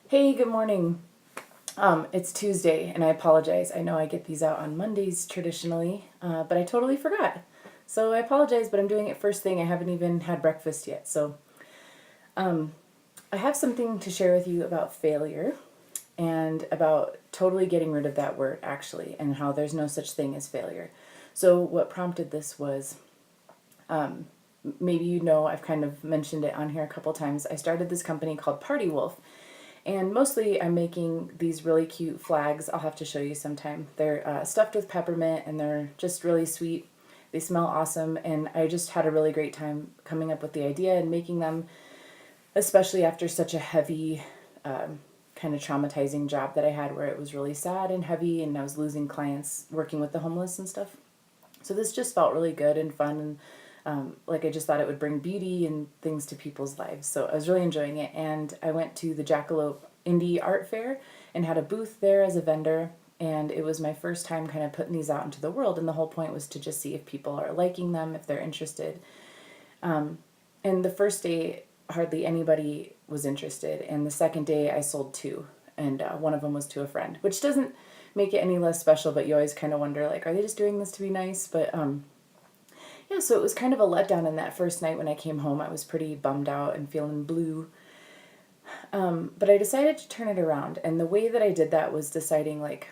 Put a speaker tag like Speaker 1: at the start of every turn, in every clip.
Speaker 1: Hey, good morning. It's Tuesday, and I apologize. I know I get these out on Mondays traditionally, but I totally forgot. So I apologize, but I'm doing it first thing. I haven't even had breakfast yet. So I have something to share with you about failure and about totally getting rid of that word, actually, and how there's no such thing as failure. So, what prompted this was maybe you know, I've kind of mentioned it on here a couple times. I started this company called Party Wolf. And mostly I'm making these really cute flags. I'll have to show you sometime. They're stuffed with peppermint and they're just really sweet. They smell awesome. And I just had a really great time coming up with the idea and making them, especially after such a heavy, kind of traumatizing job that I had where it was really sad and heavy and I was losing clients working with the homeless and stuff. So this just felt really good and fun, and like I just thought it would bring beauty and things to people's lives. So I was really enjoying it, and I went to the Jackalope Indie Art Fair and had a booth there as a vendor. And it was my first time kind of putting these out into the world, and the whole point was to just see if people are liking them, if they're interested. And the first day, hardly anybody was interested, and the second day, I sold two, and one of them was to a friend, which doesn't make it any less special, but you always kind of wonder, like, are they just doing this to be nice? But yeah, so it was kind of a letdown in that first night when I came home. I was pretty bummed out and feeling blue. But I decided to turn it around. And the way that I did that was deciding, like,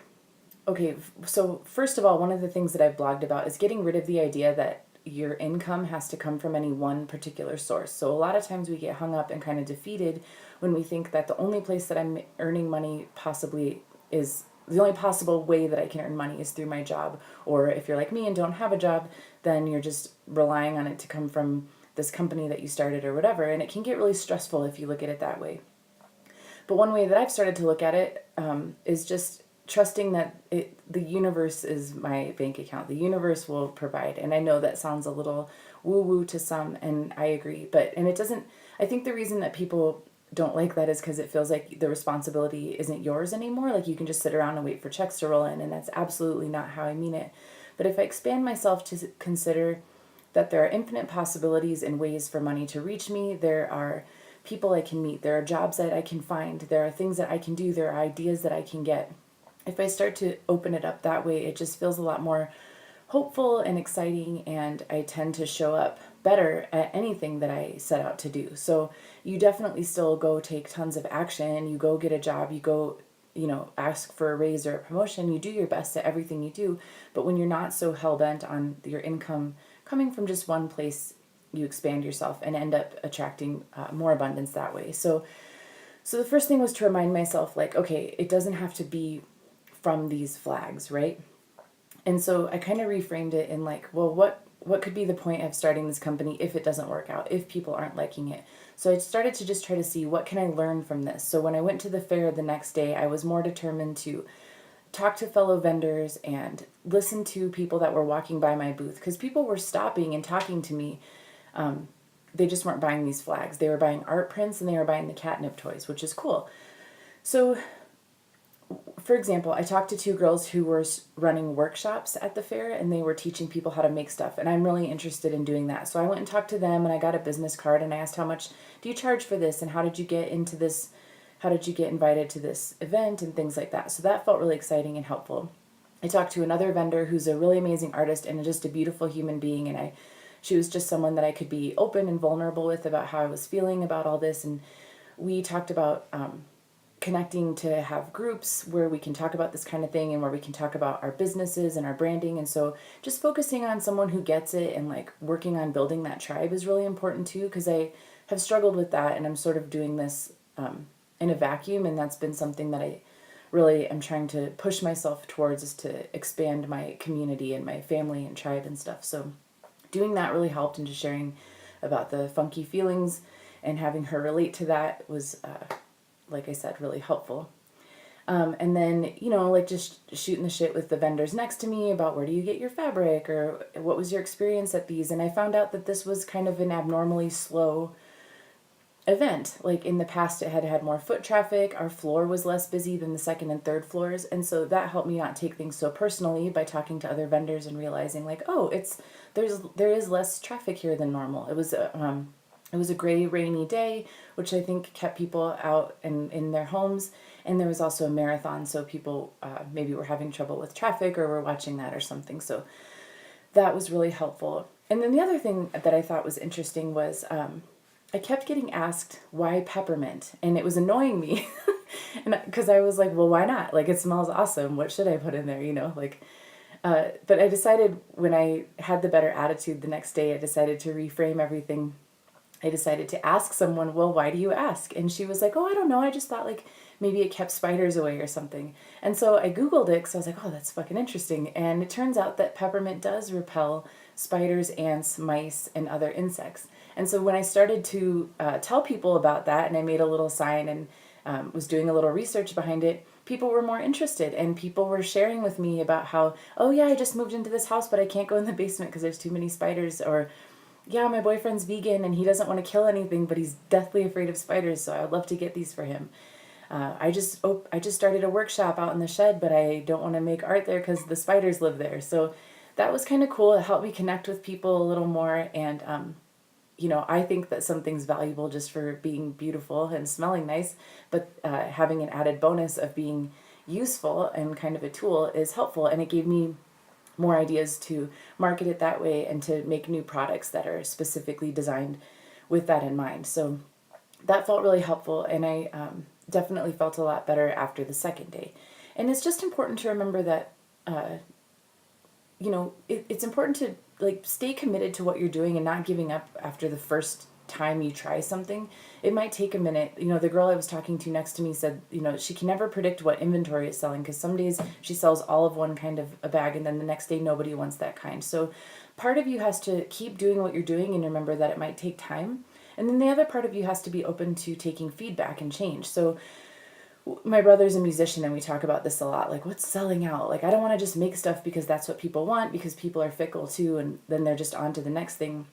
Speaker 1: okay, so first of all, one of the things that I've blogged about is getting rid of the idea that your income has to come from any one particular source. So a lot of times we get hung up and kind of defeated when we think that the only place that I'm earning money possibly is the only possible way that I can earn money is through my job. Or if you're like me and don't have a job, then you're just relying on it to come from this company that you started or whatever. And it can get really stressful if you look at it that way. But one way that I've started to look at it is just trusting that the universe is my bank account. The universe will provide. And I know that sounds a little woo-woo to some, and I agree. And it doesn't, I think the reason that people don't like that is because it feels like the responsibility isn't yours anymore. Like you can just sit around and wait for checks to roll in, and that's absolutely not how I mean it. But if I expand myself to consider that there are infinite possibilities and ways for money to reach me, there are people I can meet, there are jobs that I can find, there are things that I can do, there are ideas that I can get. If I start to open it up that way, it just feels a lot more hopeful and exciting, and I tend to show up better at anything that I set out to do. So you definitely still go take tons of action, you go get a job, you go, ask for a raise or a promotion, you do your best at everything you do. But when you're not so hell-bent on your income coming from just one place, you expand yourself and end up attracting more abundance that way. So the first thing was to remind myself, like, okay, it doesn't have to be from these flags, right? And so I kind of reframed it in like, well, what could be the point of starting this company if it doesn't work out, if people aren't liking it? So I started to just try to see what can I learn from this. So when I went to the fair the next day, I was more determined to talk to fellow vendors and listen to people that were walking by my booth, because people were stopping and talking to me. They just weren't buying these flags. They were buying art prints and they were buying the catnip toys, which is cool. So for example, I talked to two girls who were running workshops at the fair, and they were teaching people how to make stuff, and I'm really interested in doing that. So I went and talked to them, and I got a business card, and I asked, how much do you charge for this, and how did you get into this, how did you get invited to this event, and things like that. So that felt really exciting and helpful. I talked to another vendor who's a really amazing artist and just a beautiful human being, and she was just someone that I could be open and vulnerable with about how I was feeling about all this, and we talked about connecting to have groups where we can talk about this kind of thing and where we can talk about our businesses and our branding. And so just focusing on someone who gets it and like working on building that tribe is really important too, because I have struggled with that, and I'm sort of doing this in a vacuum, and that's been something that I really am trying to push myself towards, is to expand my community and my family and tribe and stuff. So doing that really helped, and just sharing about the funky feelings and having her relate to that was like I said, really helpful. And then, like just shooting the shit with the vendors next to me about where do you get your fabric, or what was your experience at these. And I found out that this was kind of an abnormally slow event. Like in the past, it had had more foot traffic. Our floor was less busy than the second and third floors. And so that helped me not take things so personally by talking to other vendors and realizing like, oh, there is less traffic here than normal. It was It was a gray, rainy day, which I think kept people out and in their homes. And there was also a marathon, so people maybe were having trouble with traffic or were watching that or something. So that was really helpful. And then the other thing that I thought was interesting was I kept getting asked why peppermint, and it was annoying me. And because I was like, well, why not? Like, it smells awesome. What should I put in there? Like, but I decided when I had the better attitude the next day, I decided to reframe everything. I decided to ask someone, well, why do you ask? And she was like, oh, I don't know. I just thought like maybe it kept spiders away or something. And so I Googled it because I was like, oh, that's fucking interesting. And it turns out that peppermint does repel spiders, ants, mice, and other insects. And so when I started to tell people about that, and I made a little sign and was doing a little research behind it, people were more interested, and people were sharing with me about how, oh yeah, I just moved into this house, but I can't go in the basement because there's too many spiders, or yeah, my boyfriend's vegan and he doesn't want to kill anything, but he's deathly afraid of spiders, so I would love to get these for him. I just started a workshop out in the shed, but I don't want to make art there because the spiders live there. So that was kind of cool. It helped me connect with people a little more, and I think that something's valuable just for being beautiful and smelling nice, but having an added bonus of being useful and kind of a tool is helpful, and it gave me more ideas to market it that way and to make new products that are specifically designed with that in mind. So that felt really helpful, and I definitely felt a lot better after the second day. And it's just important to remember that it's important to like stay committed to what you're doing and not giving up after the first time you try something. It might take a minute. The girl I was talking to next to me said, she can never predict what inventory is selling, because some days she sells all of one kind of a bag and then the next day nobody wants that kind. So part of you has to keep doing what you're doing and remember that it might take time. And then the other part of you has to be open to taking feedback and change. So my brother's a musician and we talk about this a lot. Like, what's selling out? Like, I don't want to just make stuff because that's what people want, because people are fickle too, and then they're just on to the next thing.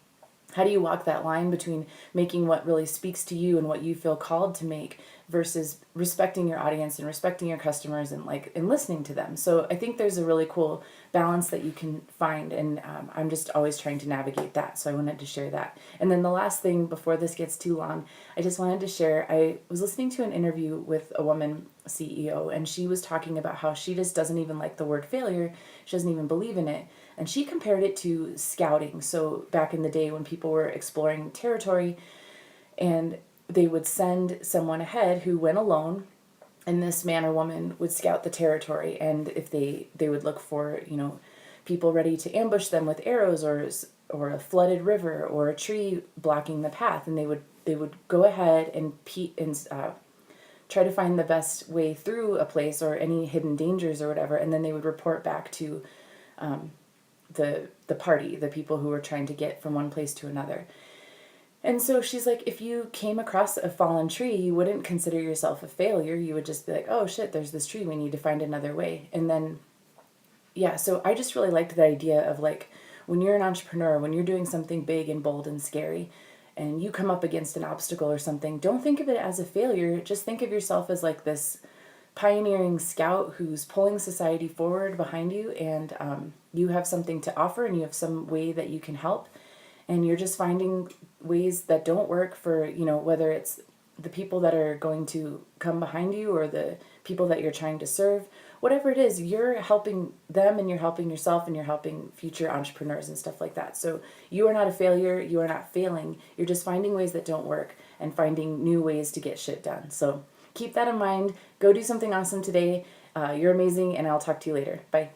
Speaker 1: How do you walk that line between making what really speaks to you and what you feel called to make versus respecting your audience and respecting your customers and listening to them? So I think there's a really cool balance that you can find, and I'm just always trying to navigate that. So I wanted to share that. And then the last thing before this gets too long, I just wanted to share, I was listening to an interview with a woman CEO, and she was talking about how she just doesn't even like the word failure. She doesn't even believe in it. And she compared it to scouting. So back in the day when people were exploring territory, and they would send someone ahead who went alone, and this man or woman would scout the territory, and if they would look for people ready to ambush them with arrows, or a flooded river or a tree blocking the path, and they would go ahead and try to find the best way through a place or any hidden dangers or whatever, and then they would report back to the party, the people who were trying to get from one place to another. And so she's like, if you came across a fallen tree, you wouldn't consider yourself a failure. You would just be like, oh shit, there's this tree, we need to find another way. And then, yeah, so I just really liked the idea of like, when you're an entrepreneur, when you're doing something big and bold and scary, and you come up against an obstacle or something, don't think of it as a failure. Just think of yourself as like this pioneering scout who's pulling society forward behind you, and you have something to offer, and you have some way that you can help, and you're just finding ways that don't work for whether it's the people that are going to come behind you or the people that you're trying to serve. Whatever it is, you're helping them, and you're helping yourself, and you're helping future entrepreneurs and stuff like that. So you are not a failure, you are not failing, you're just finding ways that don't work and finding new ways to get shit done. So keep that in mind. Go do something awesome today. You're amazing, and I'll talk to you later. Bye.